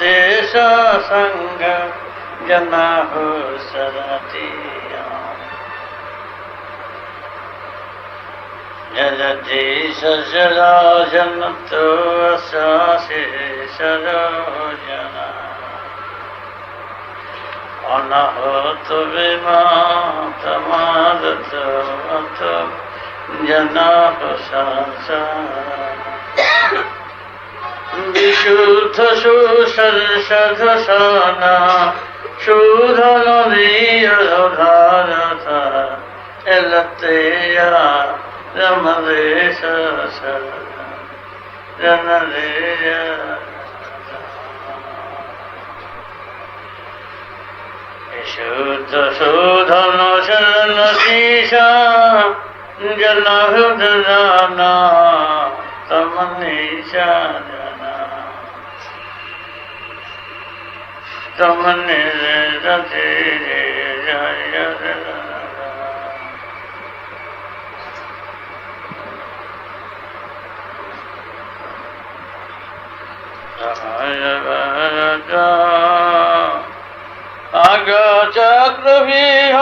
देश संग जना हो सरतिया जगदीश सराजन तो असासे सरोजना अनाहत विमात मारत अथ जना विशुद्ध सुसर्षधसना शूधन भारत एलतेया रमदेश जनरेय विशुद्ध शोधन शरण शीशा जनहृदना तमनीशा जना तमनिरते जय चक्रवीह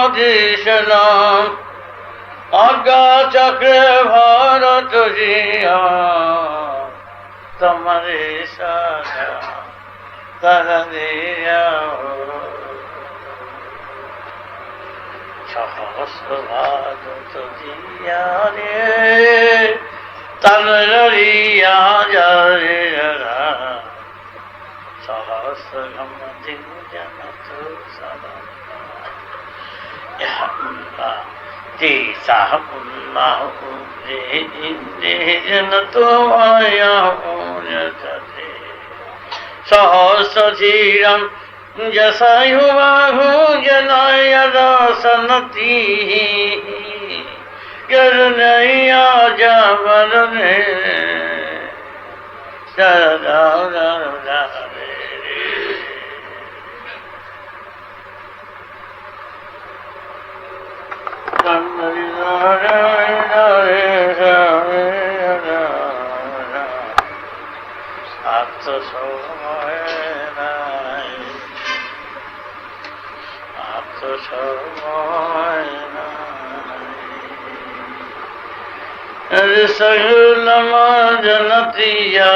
जनाधीशनाम आज्ञा चक्र भारत जिया तमरे साजा तर दिया सहस्रभाग तो दिया रे तनरिया जरे सहस्रगम दिन जन तो सदा जन तो आया सहस्रधीरम जसायुबाहु जनाय रसनती करनैया जावरने सगुलमा जनतिया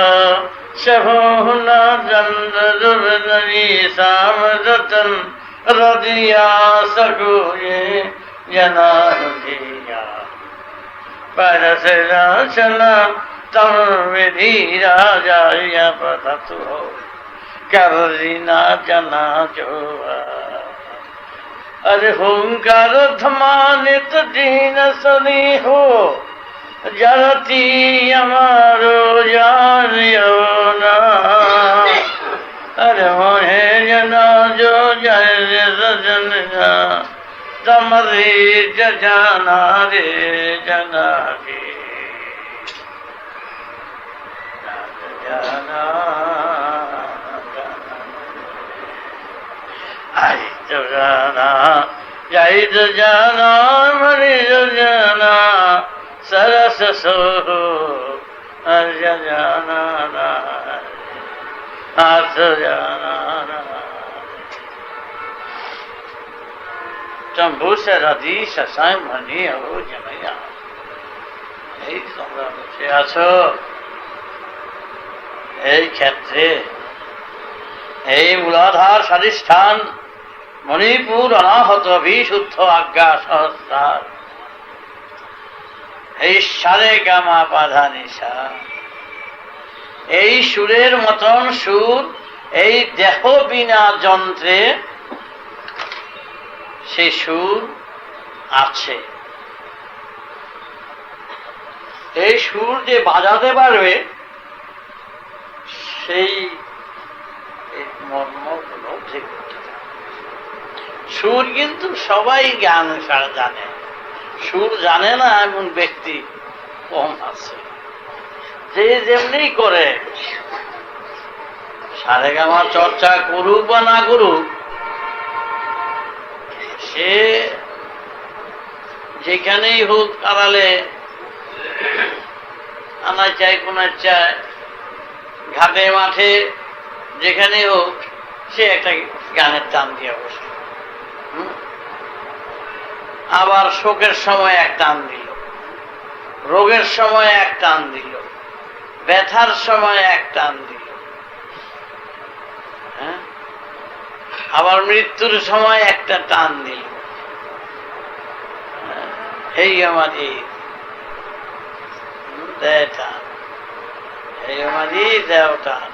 शहुना चंद्रनी सामरतन रदिया सकुये जनादिया परस राचना तम विधि राजाय पततु हो करना जना जो अरे हुंकार धमानित दीन सनी हो जरती हमारो जानियो ना अरे मोहे जना जो जय सजन तमरी जाना रे जना के जाना आई तो जाना जय तो जाना मरी जो जाना सरस सो जाना हाथ जाना शंभु से रदी शशाय मणि हो जनैया এই তোমরা বসে আছো এই ক্ষেত্রে এই মূলাধার স্বাধিষ্ঠান মণিপুর অনাহত বিশুদ্ধ আজ্ঞা সহস্রার এই সারে গামা পাধা নিশা এই সুরের মতন সুর এই দেহ বিনা যন্ত্রে সেই সুর আছে। এই সুর যে বাজাতে পারবে সেই মর্মগুলো ঠিক করতে হবে। সুর কিন্তু সবাই জ্ঞান জানে, সুর জানে না এমন ব্যক্তি কম আছে। যে যেমনি করে সারেগামা চর্চা করুক বা না করুক, সে যেখানেই হোক আড়ালে থানায় চাই, কোনায় চায়, ঘাটে মাঠে যেখানে হোক সে একটা গানের টান দিয়ে বসে। আবার শোকের সময় এক টান দিল, রোগের সময় এক টান দিল, ব্যথার সময় এক টান দিল, হ্যাঁ, আবার মৃত্যুর সময় একটা টান দিল। এই আমার ঈদ, দেয় টান, এই আমার ঈদ, দেও টান।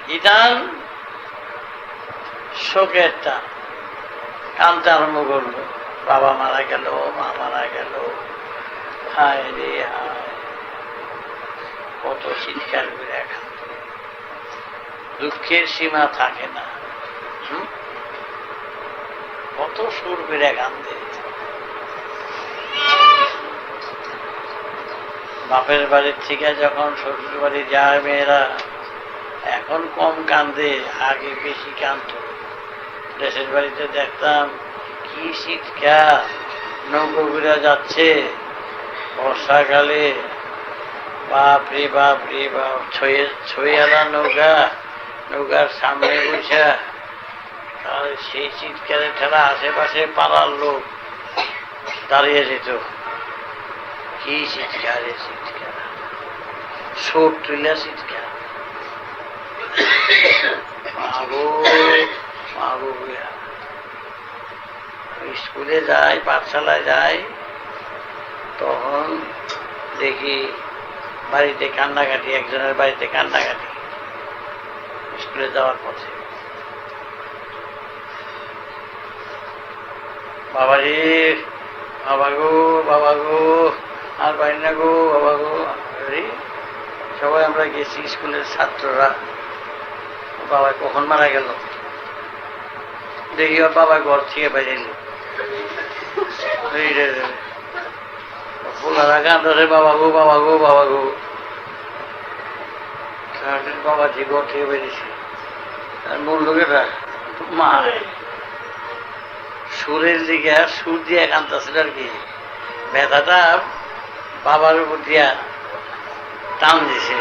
কি টান? শোকের টান। কানতে আরম্ভ করলো, বাবা মারা গেল, মা মারা গেল, হায় রে হায়, কত চিৎকার করে এখন দুঃখের সীমা থাকে না। কত সুর বেড়ে কান্দে। বাপের বাড়ির থেকে যখন শ্বশুর বাড়ি যায় মেয়েরা, এখন কম কান্দে, আগে বেশি কাঁদত। দেশের বাড়িতে দেখতাম কি শীতকাল, নৌকো ঘুরে যাচ্ছে বর্ষাকালে, বাপ রে বাপ রে বাপ, ছইয়ালা নৌকা, নৌকার সামনে বসা, তাহলে সেই শীতকালে ঠেলা আশেপাশে পাড়ার লোক দাঁড়িয়ে যেত। কি শীতকালে শীতকাল, সোট তুইলা শীতকাল, মাগো মাগো। স্কুলে যাই, পাঠশালায় যাই, তখন দেখি বাড়িতে কান্নাকাটি, একজনের বাড়িতে কান্নাকাটি স্কুলে যাওয়ার পথে। বাবারে, বাবা গো, বাবা গো, আর পারি না গো, বাবা গো। সবাই আমরা গেছি স্কুলের ছাত্ররা, বাবা কখন মারা গেল দেখি, বাবা ঘর থেকে বেরিয়ে ফুলারা গান ধরে, বাবা গো, বাবা গো, বাবা গো। বাবা যে ঘর থেকে বেরিয়েছে, আর মূল লোকেরা মা সুরের দিকে সুর দিয়ে কাঁদতেছিল আর কি, ব্যথাটা বাবার উপর দিয়া টান দিছে।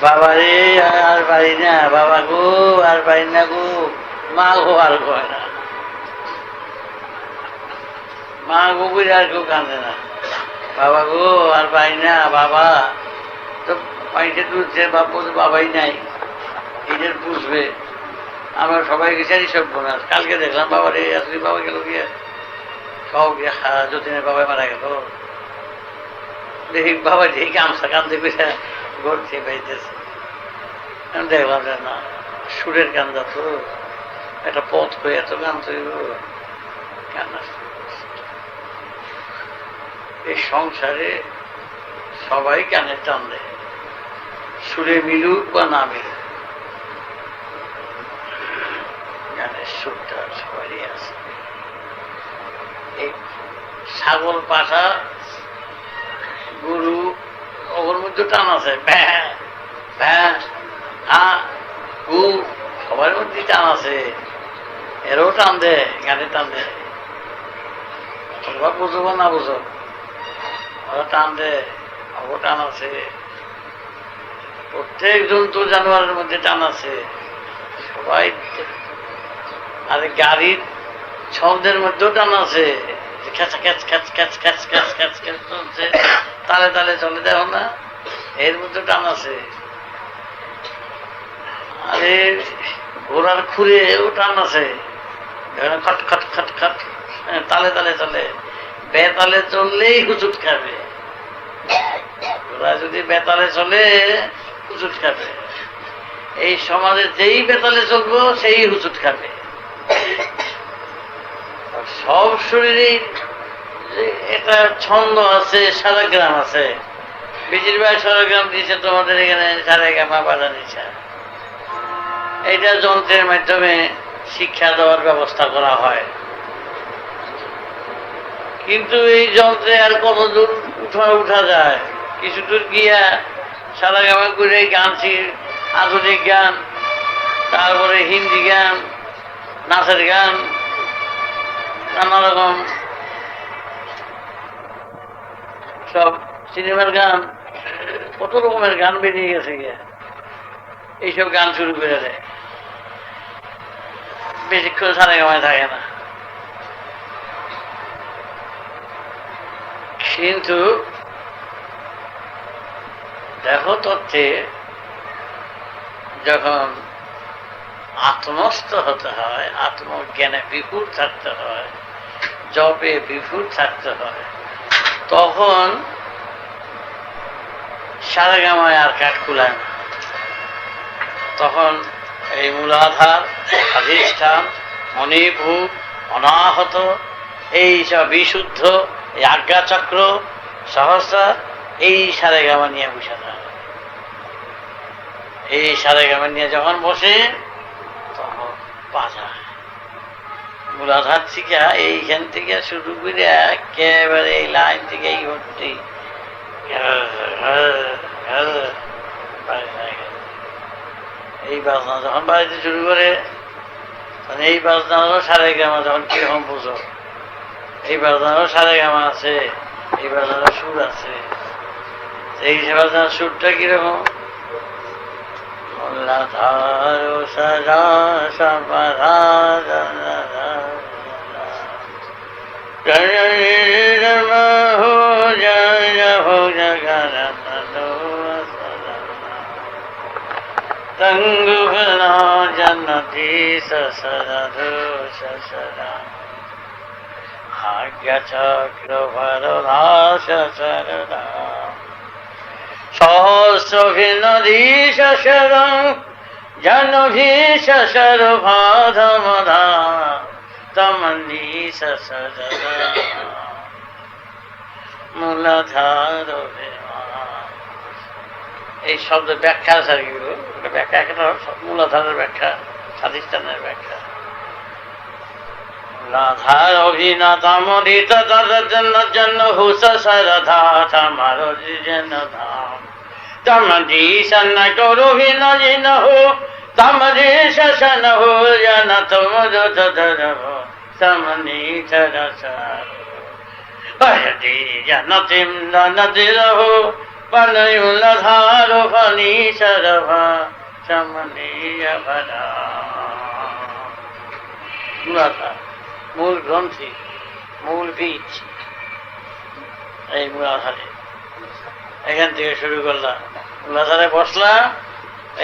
বাবা রে, আর পারি না, বাবা গো, আর পারি না গো, মা গো, আর কয় না, মা গো বলে আর কেউ কাঁদে না। বাবা গো, আর পারি না, বাবা তো পানিতে তুলছে, বাবু তো বাবাই নাই, এদের পুষবে। আমরা সবাই গেছি সব বোনাস। কালকে দেখলাম বাবা রে, আসলে বাবা গেল গিয়ে, সব গিয়ে যতীনের বাবাই মারা গেল। দেখি বাবা যে গামছা কান্দে পেয়ে ঘর থেকে বেরিয়েছে। আমি দেখলাম যে না, সুরের কান্দা তো একটা পথ হয়ে এত গান তৈরি কান্না। এই সংসারে সবাই গানের টান দেয়, সুরে মিলুক বা না মিলুক, গানের সুরটা সবারই আছে। এই ছাগল পাঠা গরু, ওর মধ্যে টান আছে, ভ্যাঁ ভ্যাঁ হা গু, সবার মধ্যে টান আছে। এরও টান দেয়, গানের টান দেয়। তোমরা বুঝো বা না বুঝো, ওরা টান দেয়, ওর টান আছে। প্রত্যেক জন্তু জানোয়ারের মধ্যে টান আছে, সবাই। আর গাড়ির শব্দের মধ্যেও টান আছে, চলছে, তালে তালে চলে, দেখো না, এর মধ্যে টান আছে। আরে ঘোড়ার খুঁড়েও টান আছে, খট খট খট খট, তালে তালে চলে। বেতালে চললেই হুচুট খাবে, ঘোড়া যদি বেতালে চলে হুচুট খাবে। এই সমাজে যেই বেতালে চলবো সেই হুচুট খাবে। সব শরীরেই এটা ছন্দ আছে, সারাগ্রাম আছে। বেশিরভাগ সারাগ্রাম দিচ্ছে তোমাদের এখানে সারেগামা বাজা নিচা। এটা যন্ত্রের মাধ্যমে শিক্ষা দেওয়ার ব্যবস্থা করা হয়, কিন্তু এই যন্ত্রে আর কত দূর উঠা যায়? কিছু দূর গিয়া সারাগামা করে গান, আধুনিক গান, তারপরে হিন্দি গান, নাচের গান, নানা রকম সব সিনেমার গান, কত রকমের গান বেরিয়ে গেছে গিয়া, এইসব গান শুরু করে দেয়, বেশিক্ষণ সারেগামায় থাকে না। কিন্তু দেখো তথ্যে যখন আত্মস্থ হতে হয়, আত্মজ্ঞানে বিপুল থাকতে হয়, জপে বিপুল থাকতে হয়, তখন সারেগামায় আর কাঠ কুলায় না। তখন এই মূলাধার, অধিষ্ঠান, মণিপুর, অনাহত, এই সব বিশুদ্ধ, এই আজ্ঞাচক্র, সহস্রা, এই সারেগামা নিয়ে বসে থাকে। এই সারেগামা নিয়ে যখন বসে তখন বাজায় মূলাধার থেকে, এইখান থেকে শুরু করে একেবারে এই লাইন থেকে এই ভর্তি এই বাজনা যখন বাড়িতে শুরু করে, এই বাজনারও সারেগামা যখন কিরকম বুঝো, এই বাজনারও সারেগামা আছে, এই বাজনারও সুর আছে। এই বাজনার সুরটা কিরকম? তঙ্গুবনা জনতি সসরধু সসরা আজ্ঞাচক্র ভরদাস সরদা সহস্রভিন্নধীশ শরং জনভীষ সর্বাধমধা তমনীশ সরদা মূলাধার। এই শব্দ ব্যাখ্যা আছে, ব্যাখ্যা একটা মূলাধারের ব্যাখ্যা, স্বাধিষ্ঠানের ব্যাখ্যা। মূলাধার অভিনতামদিত জন্য হুস সরধা তমারো জন ধাম তমদি সন্ন করো ভিন হো তমদি শন হো জন তুম তমনি রস জন তিম নদী রহো পনয়ুলধারো ফণি সরভা সমনীয় ভরা। মূলাধার মূল গ্রন্থি, মূল বীজ এই মূলাধারে। এখান থেকে শুরু করলাম, মূলাধারে বসলাম,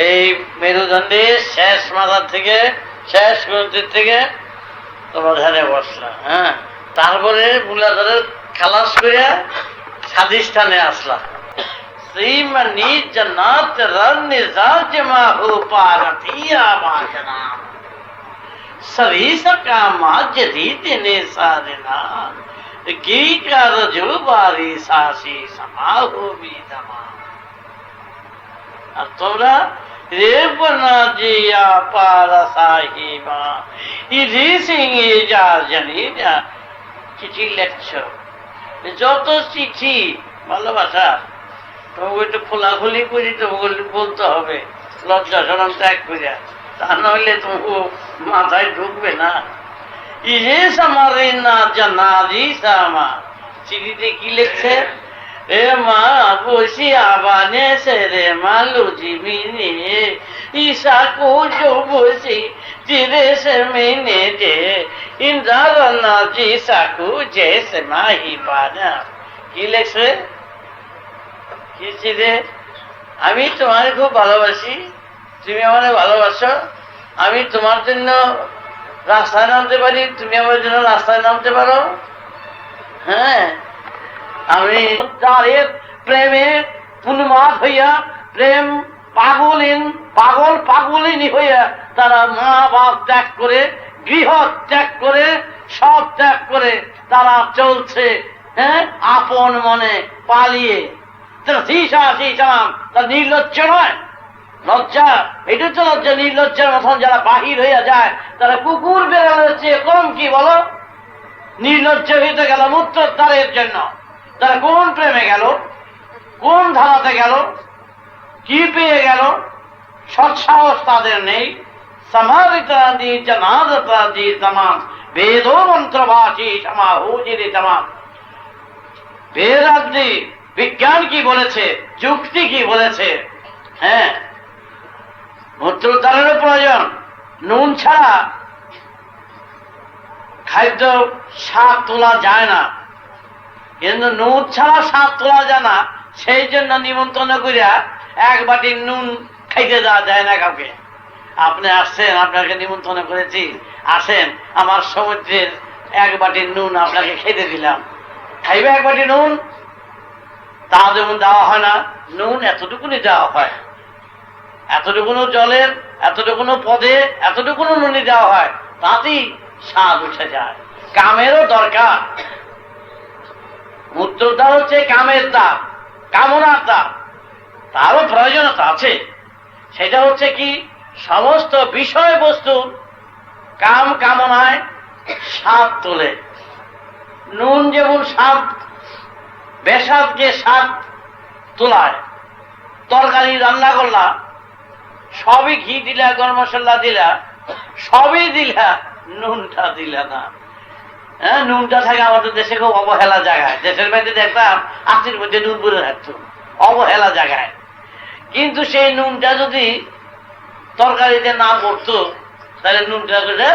এই মেরুদণ্ডের শেষ মাথার থেকে, শেষ গ্রন্থির থেকে তোমার ধ্যানে বসলাম। হ্যাঁ, তারপরে মূলাধারের খালাস করে স্বাধিষ্ঠানে আসলাম। শ্রীমণি জন্নাত রন্নি রাজ্যমা হো পারথিয়া বাসনা सरीस का माज्य दीते ने साधना की कर जो बारी सासी समाहो भी दमा। আর তোমরা রেবনা জিয়া পারা সাহিবা ইদি সিং যা জানি যা চিঠি লেখছ, যত চিঠি ভালোবাসা তোমাকে একটু খোলাখুলি করি, তোমাকে বলতে হবে, লজ্জা শরম ত্যাগ করিয়া, তা নইলে তোমাকে মাথায় ঢুকবে না। ইরে সামারে না জানাজি সামা, চিঠিতে কি লিখছে? রে মা বসি আবানে সে রে মালু জিমিনে ঈশা কো জো বসি চিরে সে মেনে দে ইন্দ্র না জি সাকু জেসে মাহি পানা। কি লিখছে? কি চিরে? আমি তোমাকে খুব ভালোবাসি, তুমি আমাকে ভালোবাসো, আমি তোমার জন্য রাস্তায় নামতে পারি, তুমি আমার জন্য রাস্তায় নামতে পারো। হ্যাঁ, আমি তাদের প্রেমে উন্মাদ হইয়া, প্রেম পাগলিনী হইয়া তারা মা বাপ ত্যাগ করে, গৃহ ত্যাগ করে, সব ত্যাগ করে তারা চলছে, হ্যাঁ, আপন মনে পালিয়ে। তারা তার নির্লজ্জ নয়, লজ্জা, এটা তো লজ্জা। নির্লজ্জার মতন যারা বাহির হইয়া যায় তারা কুকুর বেড়ানোর চেয়ে কম। কি বলো? নির্লজ্জ হইতে গেল মূত্রোদ্ধারের জন্য। তারা কোন প্রেমে গেল, কোন ধারাতে গেল, কি পেয়ে গেল? সৎসাহস তাদের নেই। সমাধিতাদি জনাদতাদি তমাম বেদো মন্ত্রভাষী সমাহুজিরি তমাম। বেদাদি বিজ্ঞান কি বলেছে, যুক্তি কি বলেছে। হ্যাঁ, মূত্রোদ্ধারেরও প্রয়োজন। নুন ছাড়া খাদ্য স্বাদ তোলা যায় না, কিন্তু নুন ছাড়া স্বাদ তোলা যায় না, সেই জন্য নিমন্ত্রণ করিয়া এক বাটি নুন খাইতে যাওয়া যায় না কাউকে। আপনি আসছেন, আপনাকে নিমন্ত্রণ করেছি, আসেন আমার সমুদ্রের এক বাটি নুন আপনাকে খেতে দিলাম, খাইবে এক বাটি নুন? তা যেমন দেওয়া হয় না, নুন এতটুকুনি দেওয়া হয়, এতটুকুনো জলের, এতটুকুনো পদে, এতটুকুনো নুনি দেওয়া হয়, তাতেই স্বাদ উঠে যায়। কামেরও দরকার। মূত্রোদ্ধার হচ্ছে কামের দ্বার, কামনার দ্বার, তারও প্রয়োজনীয়তা আছে। সেটা হচ্ছে কি, সমস্ত বিষয়বস্তুর কাম কামনায় স্বাদ তোলে। নুন যেমন স্বাদ, বেসাদকে স্বাদ তোলায়। তরকারি রান্না করলা, সবই ঘি দিলা, গরম মশলা দিলা, সবই দিলা, নুনটা দিলা না। হ্যাঁ, নুনটা থাকে আমাদের দেশে খুব অবহেলা জায়গায়। দেশের বাইরে দেখতাম আস্তির মধ্যে নুন পরে থাকতো, অবহেলা জায়গায়। কিন্তু সেই নুনটা যদি তরকারিতে না পড়তো, তাহলে নুনটা করে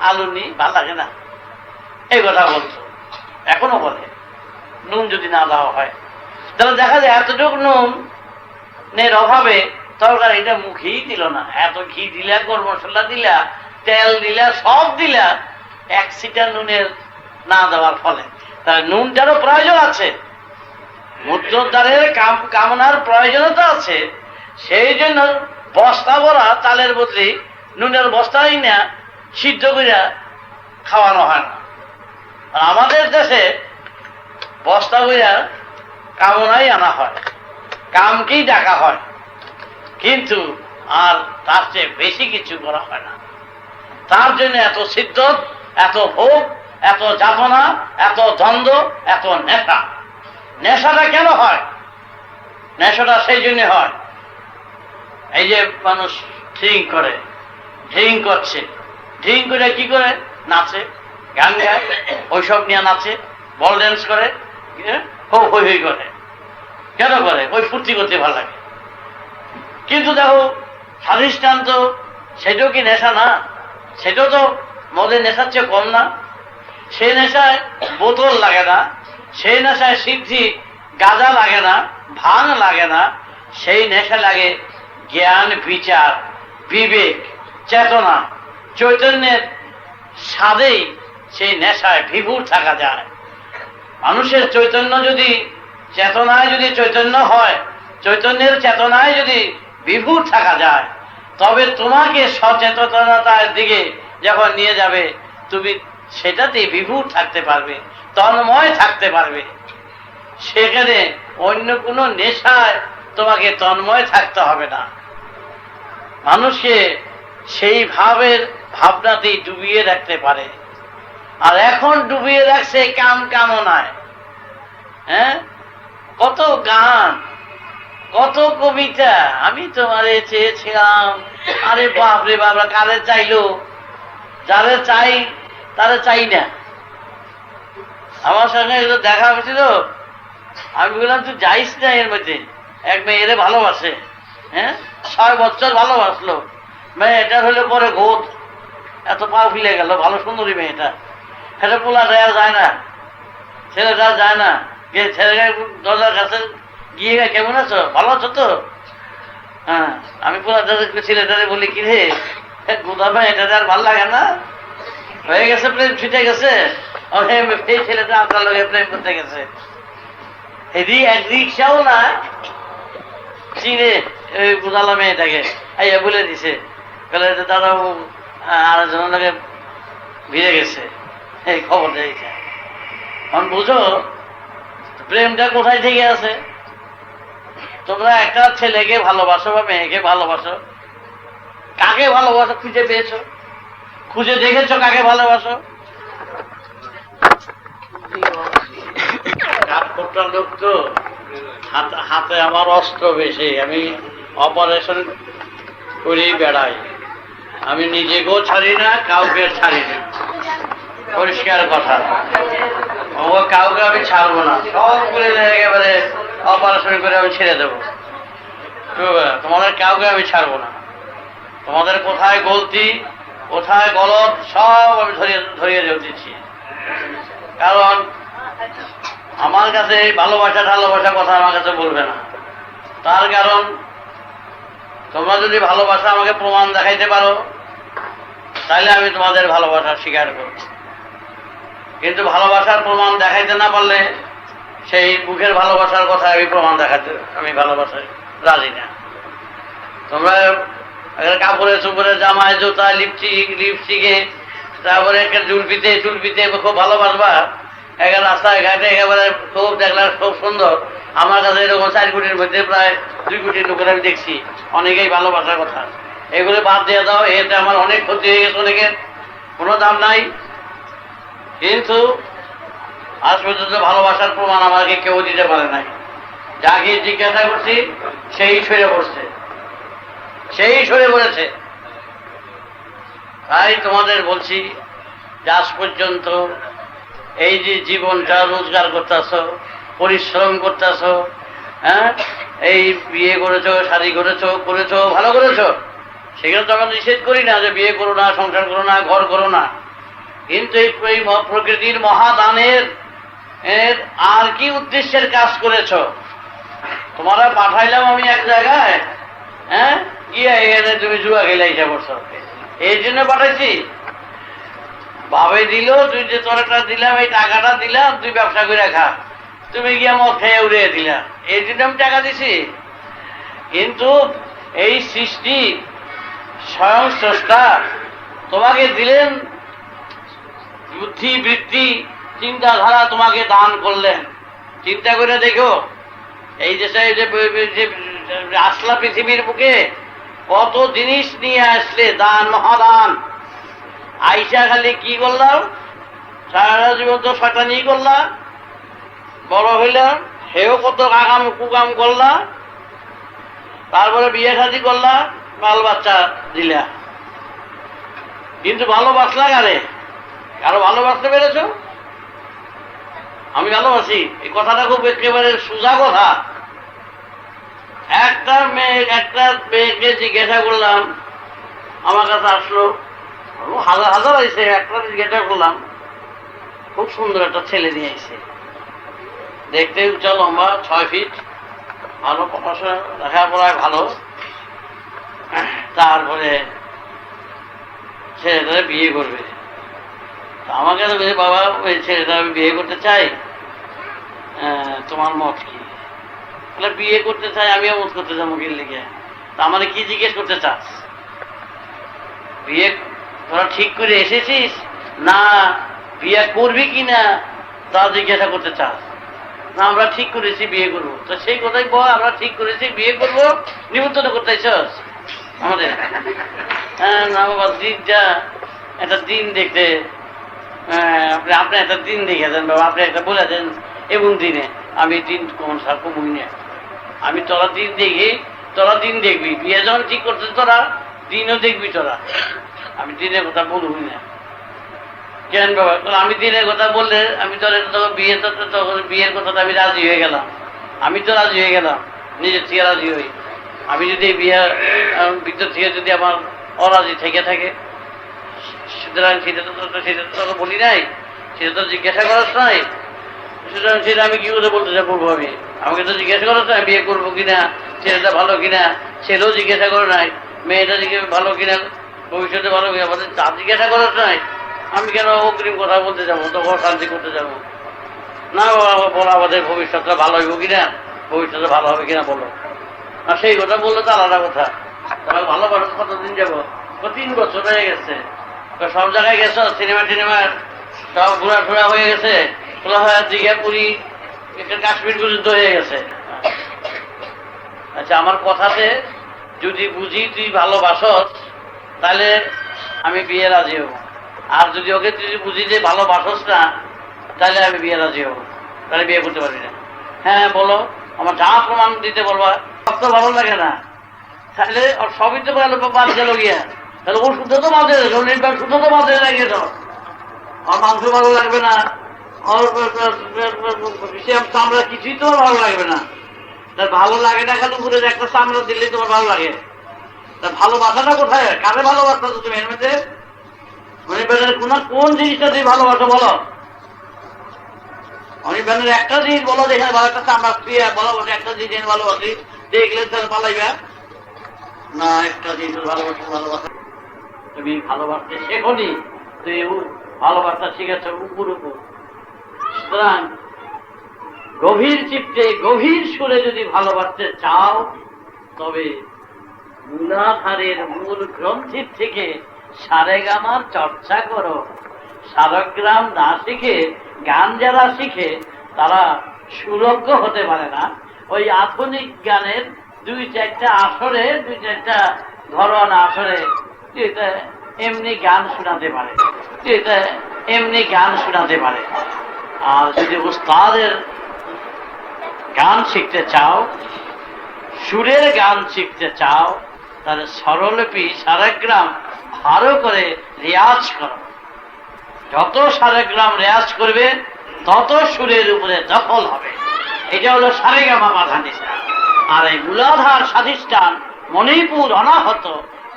আলু নি ভালো লাগে না, এই কথা বলতো, এখনো বলে। নুন যদি না দেওয়া হয়, তাহলে দেখা যায় এতটুকু নুনের অভাবে তরকারিটা মুখেই দিল না। এত ঘি দিলা, গরম মশলা দিলা, তেল দিলা, সব দিলা, এক সিটা নুনের না দেওয়ার ফলে। তাহলে নুনটারও প্রয়োজন আছে, মূত্রোদ্ধারের কামনার প্রয়োজনীয়তা আছে। সেই জন্য বস্তা ভরা চালের বদলে নুনের বস্তাই না সিদ্ধ করিয়া খাওয়ানো হয় না। আর আমাদের দেশে বস্তা করিয়া কামনাই আনা হয়, কামকেই ডাকা হয়, কিন্তু আর তার চেয়ে বেশি কিছু করা হয় না। তার জন্য এত সিদ্ধত, এত ভোগ, এত যাতনা, এত দ্বন্দ্ব, এত নেশা। নেশাটা কেন হয়? নেশাটা সেই জন্য হয়, এই যে মানুষ ড্রিঙ্ক করে, ড্রিঙ্ক করছে, ড্রিঙ্ক করে কি করে? নাচে, গান গায়, ওইসব নিয়ে নাচে, বল ড্যান্স করে, হই হই করে। কেন করে? ওই ফুর্তি করতে ভালো লাগে। কিন্তু দেখো স্বাধিষ্ঠান্ত, সেটাও কি নেশা না? সেটাও তো মদের নেশার চেয়ে কম না। সেই নেশায় বোতল লাগে না, সেই নেশায় সিদ্ধি গাঁজা লাগে না, ভাঙ লাগে না। সেই নেশা লাগে জ্ঞান, বিচার, বিবেক, চেতনা, চৈতন্যের স্বাদেই সেই নেশায় বিভোর থাকা যায়। মানুষের চৈতন্য যদি, চেতনায় যদি চৈতন্য হয়, চৈতন্যের চেতনায় যদি বিভোর থাকা যায়, তবে তোমাকে সচেতনতার দিকে যখন নিয়ে যাবে, তুমি সেটাতে বিভোর থাকতে পারবে, তন্ময় থাকতে পারবে। সেখানে অন্য কোনো নেশায় তোমাকে তন্ময় থাকতে হবে না। মানুষকে সেই ভাবের ভাবনাতেই ডুবিয়ে রাখতে পারে। আর এখন ডুবিয়ে রাখছে কাম কামনায়। হ্যাঁ, কত গান, কত কবিতা, আমি তোমারে চেয়েছিলাম, আরে বাপরে বাবা, কারে চাইলো? যারে চাই তারে চাই না। আমার সঙ্গে দেখা হয়েছিল, আমি বললাম তুই যাইস না এর মধ্যে। এক মেয়েরে ভালোবাসে, হ্যাঁ, 6 বছর ভালোবাসলো। মেয়েটার হলে পরে গোদ, এত পা ফিলে গেল, ভালো সুন্দরী মেয়েটা। সেটা পোলা দেওয়া যায় না, ছেলেটা যায় না। গিয়ে ছেলেকে দরজার কাছে গিয়ে, কেমন আছো, ভালো আছো তো? হ্যাঁ, আমি পোলা ছেলেটারে বলি, কি রে গোদা মেয়েটা আর ভালো লাগে না? হয়ে গেছে, প্রেম ছুটে গেছে। এই ছেলেটা আপনার লোকে প্রেম করতে গেছে। এক রিক্সাও না চিনে ওই গোদালা মেয়েটাকে বলে দিছে, দাদা আরেকজনের লোকে ভিড়ে গেছে, এই খবর দিয়েছে। এখন বুঝো প্রেমটা কোথায় থেকে আছে। তোমরা একটা ছেলেকে ভালোবাসো বা মেয়েকে ভালোবাসো, কাকে ভালোবাসো খুঁজে পেয়েছো? খুঁজে দেখেছো কাকে ভালোবাসো? লোক তো হাতে আমার অস্ত্র বেশি, আমি অপারেশন করেই বেড়াই। আমি নিজেকেও ছাড়ি না, কাউকে ছাড়ি না, পরিষ্কার কথা। ও কাউকে আমি ছাড়বো না, সবগুলো একেবারে অপারেশন করে আমি ছেড়ে দেবো। তোমাদের কাউকে আমি ছাড়বো না। তোমাদের কোথায় গলতি, কোথায় গলত, সব আমি ধরিয়ে দিচ্ছি। কারণ আমার কাছে ভালোবাসা কথা আমার কাছে বলবে না। তার কারণ তোমরা যদি ভালোবাসা আমাকে প্রমাণ দেখাইতে পারো, তাহলে আমি তোমাদের ভালোবাসা স্বীকার করব। কিন্তু ভালোবাসার প্রমাণ দেখাইতে না পারলে সেই মুখের ভালোবাসার কথা আমি প্রমাণ দেখাতে আমি ভালোবাসায় রাজি না। তোমরা কাপড়ে চুপড়ে, জামায়, জুতা, লিপস্টিকে, তারপরে একটা চুলপিতে খুব ভালোবাসবা। একেবারে রাস্তায় ঘাটে একেবারে খুব দেখলাম খুব সুন্দর। আমার কাছে এরকম 4 কোটির মধ্যে প্রায় 2 কোটির লোকের আমি দেখছি। অনেকেই ভালোবাসার কথা, এগুলো বাদ দিয়ে দাও। এতে আমার অনেক ক্ষতি হয়ে গেছে, অনেকের কোনো দাম নাই। কিন্তু আজ পর্যন্ত ভালোবাসার প্রমাণ আমাকে কেউ দিতে পারে নাই। যাকে জিজ্ঞাসা করছি সেই সরে পড়েছে। তাই তোমাদের বলছি, আজ পর্যন্ত এই যে জীবনটা রোজগার করতেছ, পরিশ্রম করতেছ, হ্যাঁ, এই বিয়ে করেছো, শাদী করেছো ভালো করেছো, সেগুলো তো আমরা নিষেধ করি না যে বিয়ে করো না, সংসার করো না, ঘর করো না। কিন্তু এই প্রকৃতির মহাদানের আর কি উদ্দেশ্যের কাজ করেছ? তোমরা পাঠাইলাম আমি এক জায়গায়, হ্যাঁ, গিয়ে এখানে তুমি জুয়া খেলে হিসাব করছো, এই জন্য পাঠাইছি। ভাবে দিল তুই যে তোরটা দিলাম, এই টাকাটা দিলাম, তুই ব্যবসা করে খা, তুমি গিয়ে মদ খেয়ে উড়িয়ে দিলা, এই জন্য আমি টাকা দিছি। কিন্তু এই সৃষ্টি স্বয়ং স্রষ্টা তোমাকে দিলেন বুদ্ধি, বৃত্তি, চিন্তাধারা তোমাকে দান করলেন। চিন্তা করে দেখো, এই যে আসলা পৃথিবীর বুকে কত জিনিস নিয়ে আসলে, দান, মহাদান। আইসা খালি কি করলাম, সারা জীবন তো শয়তানি করলা, বড় হইলাম সেও কত কুকাম করলা, তারপরে বিয়ে শাদী করলা, বাল বাচ্চা দিলা। কিন্তু ভালোবাসলা কারো ভালোবাসতে পেরেছ? আমি ভালোবাসি, এই কথাটা খুব একেবারে সোজা কথা। একটা মেয়েকে জিজ্ঞাসা করলাম, আমার কাছে আসলো, হাজার আইসে, একটা জিজ্ঞাসা করলাম, খুব সুন্দর একটা ছেলে নিয়ে আইসে, দেখতে উঁচা লম্বা, 6 ফিট, ভালো পড়াশোনা, লেখাপড়ায় ভালো। তারপরে ছেলেটা বিয়ে করবে। আমাকে বাবা, ওই ছেলেটা আমি বিয়ে করতে চাই, তোমার মত কি? বিয়ে করতে চাই, আমিও মত করতে যাবো গিয়ে লিখে। তা আমাকে কি জিজ্ঞেস করতে চাস? বিয়ে তোরা ঠিক করে এসেছিস না বিয়ে করবি কিনা তা জিজ্ঞাসা করতে চাস? না, আমরা ঠিক করেছি বিয়ে করবো। তো সেই কথাই বল, আমরা ঠিক করেছি বিয়ে করবো, নিমন্ত্রণ করতে চাস আমাদের? হ্যাঁ না বাবা, দিনটা একটা দিন দেখতে, আপনি একটা দিন দেখে দেন বাবা, আপনি একটা বলে দেন এবং দিনে। আমি দিন কোন সার কমুই না, আমি তোরা দিন দেখি, তোরা দিন দেখবি। বিয়ে যখন ঠিক করতে তোরা দিনও দেখবি তোরা, আমি দিনের কথা বলবই না। কেন বাবা? আমি দিনের কথা বললে আমি তখন বিয়ের কথাটা আমি রাজি হয়ে গেলাম। আমি তো রাজি হয়ে গেলাম, নিজের থেকে রাজি হই। আমি যদি বিয়ের ভিতর থেকে যদি আমার অরাজি থেকে থাকে, সুতরাং সেটা তো বলি নাই, সেটা তো জিজ্ঞাসা করার নাই। সুতরাং সেটা আমি কি করে বলতে যাবো? আমাকে তো জিজ্ঞাসা করার নাই বিয়ে করবো কিনা, ছেলেটা ভালো কিনা, ছেলেও জিজ্ঞাসা করে নাই, মেয়েটা ভালো কিনা, ভবিষ্যতে ভালো কিনা, আমাদের তা জিজ্ঞাসা করার নাই। আমি কেন অগ্রিম কথা বলতে যাবো, তখন শান্তি করতে যাবো না? বলো আমাদের ভবিষ্যৎটা ভালো হইব কিনা, ভবিষ্যতে ভালো হবে কিনা বলো। আর সেই কথা বললে তো আলাদা কথা। তাহলে ভালো ভালো কতদিন যাবো? 3 বছর হয়ে গেছে, সব জায়গায় গেছো, সিনেমা সব ঘোরাফেরা হয়ে গেছে, দীঘা, পুরী, কাশ্মীর পর্যন্ত হয়ে গেছে। আচ্ছা, আমার কথাতে যদি বুঝি তুই ভালোবাসস, তাহলে আমি বিয়ে রাজি হব। আর যদি ওকে তুই বুঝি যে ভালোবাসস না, তাহলে আমি বিয়ে রাজি হব, তাহলে বিয়ে করতে পারি না। হ্যাঁ বলো, আমার যা প্রমাণ দিতে বলবা। সব তো ভালো লাগে না, তাহলে সবই তো বাদ গেল গিয়া, তাহলে ও শুদ্ধ তো বাদে, শুদ্ধ তো বাদে লাগে তো। আমার মাংস ভালো লাগবে না, চামড়া কিছুই তোমার ভালো লাগবে না। তার ভালো লাগে না, খালি উপরে একটা চামড়া দিলে তোমার ভালো লাগে। তার ভালোবাসাটা কোথায়? কারে ভালোবাসা তুমি এর মধ্যে? কোন জিনিসটা তুমি ভালোবাসো বলো? অনির্বাণের একটা জিনিস বলো, যেখানে ভালো একটা চামড়া প্রিয়া বলো, একটা জিনিস ভালোবাসি, দেখলে তার পালাইবা না। একটা জিনিস ভালোবাসা তুমি ভালোবাসতে শেখনি, তুমি ভালোবাসা শিখেছ উপর উপর। সুতরাং গভীর চিত্তে গভীর সুরে যদি ভালোবাসতে চাও, তবে মূলাধারের মূল গ্রন্থির থেকে সারেগামার চর্চা করো। সারগ্রাম না শিখে, গান যারা শিখে তারা সুরজ্ঞ হতে পারে না। ওই আধুনিক গানের দুই চারটা আসরে, দুই চারটা ঘরোয়া আসরে এমনি গান শোনাতে পারে, এমনি গান শোনাতে পারে। আর যদি উস্তাদের গান শিখতে চাও, সুরের গান শিখতে চাও, তাহলে স্বরলিপি সারেগ্রাম ভালো করে রেয়াজ করো। যত সারেগ্রাম রেয়াজ করবে তত সুরের উপরে দখল হবে। এটা হলো সারেগামা পাধানিসা। আর এই মূলাধার স্বাধিষ্ঠান মণিপুর অনাহত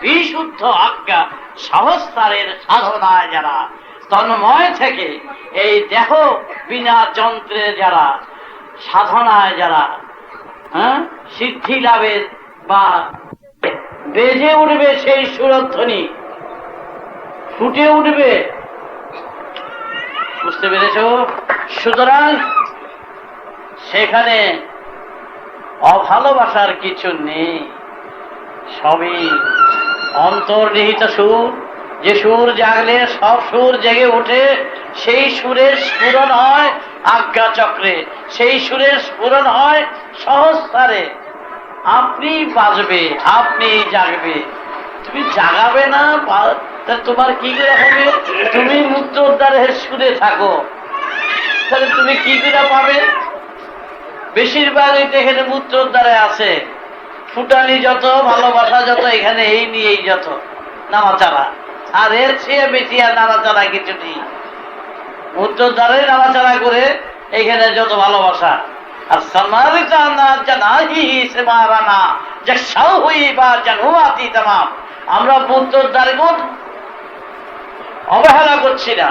বিশুদ্ধ আজ্ঞা সহস্রারের সাধনায় যারা তন্ময় থেকে এই দেহ বিনা যন্ত্রে যারা সাধনায় যারা সিদ্ধি লাভের বা বেজে উঠবে সেই সুরধ্বনি, ফুটে উঠবে। বুঝতে পেরেছ? সুতরাং সেখানে অভালোবাসার কিছু নেই, সবই অন্তর্নিহিত সুর। যে সুর জাগলে সব সুর জেগে ওঠে, সেই সুরের স্ফুরণ হয় আজ্ঞা চক্রে, সেই সুরের স্ফুরণ হয় সহস্রারে। আপনি বাজবে, আপনি জাগবে, তুমি জাগাবে না, তোমার কি করে হবে? তুমি মুক্ত উদ্ধারের সুরে থাকো, তাহলে তুমি কি করে পাবে? বেশিরভাগই তো এখানে মূত্র উদ্ধারে আছে, ফুটানি যত, ভালোবাসা যত, এখানে এই নিয়েই যত নামাচারা। আর এর চেয়ে বেশি আর নাড়াচাড়া কিছু নেই। মূত্র উদ্ধারে নাড়াচাড়া করে এখানে যত ভালোবাসা। আর আমরা মূত্র উদ্ধারে অবহেলা করছি না,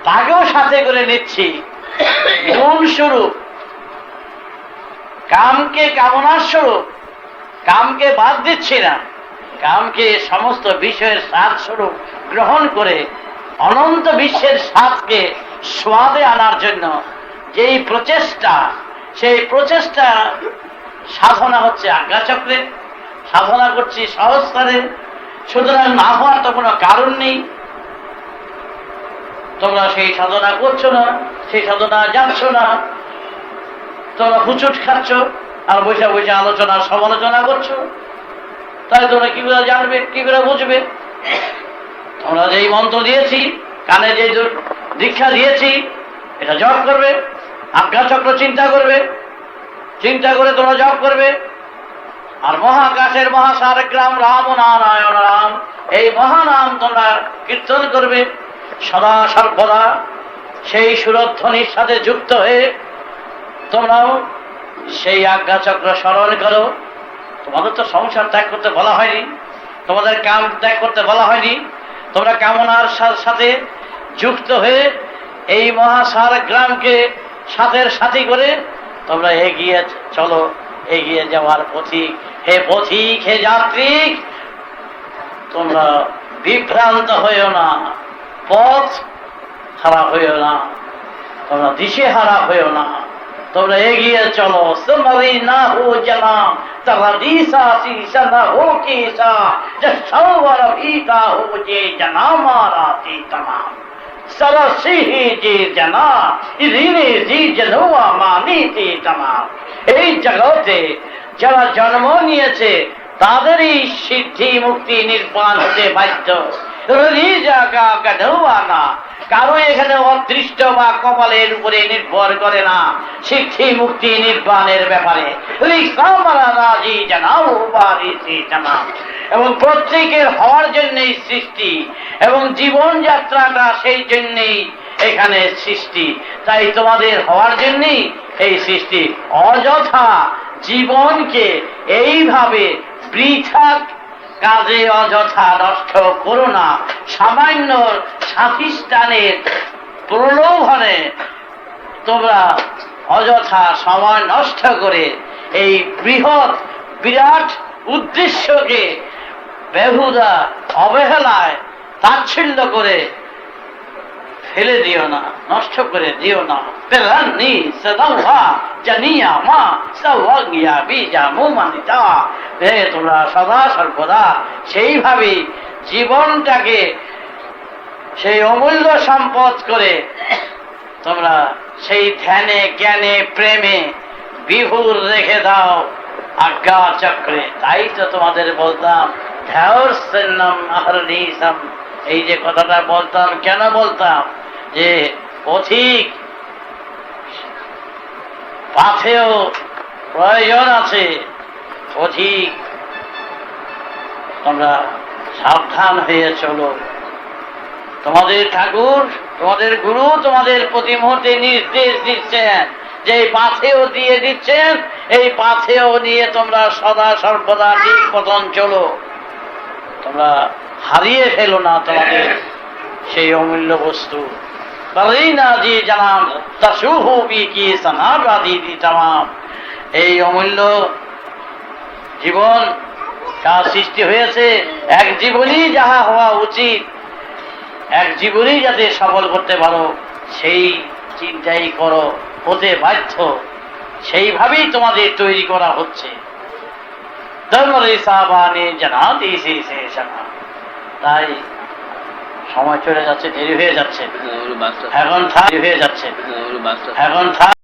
তাকেও সাথে করে নিচ্ছি। মূল স্বরূপ কামকে কামনার স্বরূপ, কামকে বাদ দিচ্ছি না, কামকে সমস্ত বিষয়ের স্বাদ স্বরূপ গ্রহণ করে অনন্ত বিশ্বের স্বাদকে স্বাদে আনার জন্য যেই প্রচেষ্টা, সেই প্রচেষ্টা সাধনা হচ্ছে আজ্ঞাচক্রে, সাধনা করছি সহস্রারে। সুতরাং না হওয়ার তো কোনো কারণ নেই। তোমরা সেই সাধনা করছো না, সেই সাধনা যাচ্ছ না, তোমরা হুচুট খাচ্ছ আর বসে বসে আলোচনা সমালোচনা করছো। তাহলে তোমরা কি করে জানবে, কি করে বুঝবে? তোমরা যেই মন্ত্র দিয়েছি, কানে যে দীক্ষা দিয়েছি, এটা জপ করবে, আজ্ঞাচক্র চিন্তা করবে, চিন্তা করে তোমরা জপ করবে। আর মহাকাশের মহাসারগ্রাম রাম নারায়ণ রাম, এই মহানাম তোমরা কীর্তন করবে সদা সর্বদা। সেই সুরধ্বনির সাথে যুক্ত হয়ে তোমরাও সেই আজ্ঞাচক্র স্মরণ করো। তোমাদের তো সংসার ত্যাগ করতে বলা হয়নি, তোমাদের কাম ত্যাগ করতে বলা হয়নি। তোমরা কামনার সাথে যুক্ত হয়ে এই মহাসার গ্রামকে সাথের সাথী করে তোমরা এগিয়ে চলো, এগিয়ে যাওয়ার পথিক। হে পথিক, হে যাত্রী, তোমরা বিভ্রান্ত হইও না, পথ হারা হইও না, তোমরা দিশে হারা হইও না, তোমরা এগিয়ে চলো। তোমারি না হো জানা তারা দিশা শিশা না হো কেশা, যে সৌবর ভীতা হো যে জানা মারা চিতনা সরসিহি যে জানা ঋণে জি জনোয়া মানি চিতনা। এই জগতে যারা জন্ম নিয়েছে তাদেরই সিদ্ধি মুক্তি নির্বাণ হতে বাধ্য। কারো এখানে অদৃষ্ট বা কপালের উপরে নির্ভর করে না সিদ্ধি মুক্তি নির্বাণের ব্যাপারে। এবং প্রত্যেকের হওয়ার জন্যই সৃষ্টি এবং জীবন যাত্রাটা সেই জন্যই এখানে সৃষ্টি। তাই তোমাদের হওয়ার জন্যই এই সৃষ্টি। অযথা জীবনকে এইভাবে বৃথা কাজে অযথা নষ্ট করো না। সামান্য সাধিষ্ঠানের প্রলোভনে তোমরা অযথা সময় নষ্ট করে এই বৃহৎ বিরাট উদ্দেশ্যকে বেহুদা অবহেলায় তাচ্ছিল্য করে ফেলে দিও না, নষ্ট করে দিও না। পেলান্নি সদাওয়া জানিয়া মা সওয়াগিয়া বিজা মুমানিতা। তোমরা সদা সর্বদা সেইভাবে জীবনটাকে সেই অমূল্য সম্পদ করে তোমরা সেই ধ্যানে জ্ঞানে প্রেমে বিভোর রেখে দাও আজ্ঞা চক্রে। তাই তো তোমাদের বলতাম ধ্যায়র্সন্নম আহরণীসম। এই যে কথাটা বলতাম, কেন বলতাম? যে পথিক পাথেও প্রয়োজন আছে। পথিক তোমরা সাবধান হয়ে চলো। তোমাদের ঠাকুর, তোমাদের গুরু তোমাদের প্রতি মুহূর্তে নির্দেশ দিচ্ছেন, যে এই পাথেও দিয়ে দিচ্ছেন, এই পাথেও নিয়ে তোমরা সদা সর্বদা ঠিক পতন চলো। তোমরা হারিয়ে ফেলো না তোমাদের সেই অমূল্য বস্তু। এই অমূল্য জীবন যা সৃষ্টি হয়েছে, এক জীবনই যাহা হওয়া উচিত, এক জীবনই যাতে সফল করতে পারো সেই চিন্তাই করো, হতে বাধ্য। সেইভাবেই তোমাদের তৈরি করা হচ্ছে। তাই সময় চলে যাচ্ছে, দেরি হয়ে যাচ্ছে, এখন থাক,